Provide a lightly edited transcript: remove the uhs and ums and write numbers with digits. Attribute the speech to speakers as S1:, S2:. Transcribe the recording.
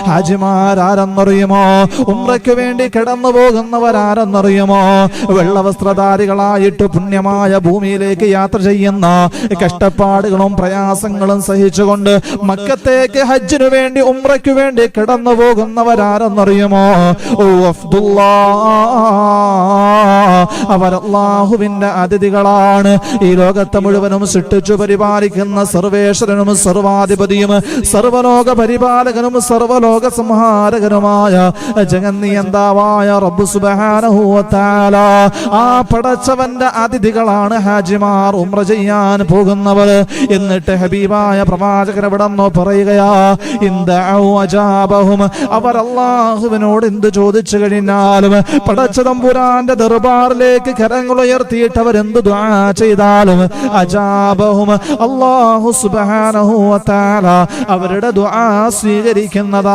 S1: ഹാജിമാരാരെന്നറിയുമോ? ഉംറയ്ക്ക് വേണ്ടി കടന്നു പോകുന്നവരാരെന്നറിയുമോ? വെള്ളവസ്ത്രധാരികളായിട്ട് പുണ്യമായ ഭൂമിയിലേക്ക് യാത്ര ചെയ്യുന്ന, കഷ്ടപ്പാടുകളും പ്രയാസങ്ങളും സഹിച്ചുകൊണ്ട് മക്കത്തേക്ക് ഹജ്ജിനു വേണ്ടി ഉംറയ്ക്ക് വേണ്ടി കടന്നു പോകുന്നവരാരെന്നറിയുമോ? അവർ അല്ലാഹുവിന്റെ അതിഥികളാണ്. ഈ ലോകത്തെ മുഴുവനും സൃഷ്ടിച്ചു പരിപാലിക്കുന്ന സർവേശ്വരനും സർവാധിപതിയും സർവലോക പരിപാലകനും സർവലോക സംഹാരകനുമായ ജഗന്നിയന്താവായ റബ്ബ് സുബ്ഹാനഹു വ തആല, ആ പടച്ചവന്റെ അതിഥികളാണ് ഹാജിമാർ, ഉംറ ചെയ്യാൻ പോകുന്നവർ. എന്നിട്ട് ഹബീബായ പ്രവാചകൻ എവിടെന്നോ പറയുകയാ, അവർ അല്ലാഹുവിനോട് എന്ത് ചോദിച്ചു കഴിഞ്ഞാലും പടച്ചതമ്പുരാന്റെ ദർബാറിലേക്ക് കരങ്ങൾ ഉയർത്തിയിട്ട് അവരെന്ത് ദുആ ചെയ്താലും അജാബഹും, അല്ലാഹു സുബ്ഹാനഹു വ തആല അവരുടെ ദുആ സ്വീകരിക്കുന്നതാ.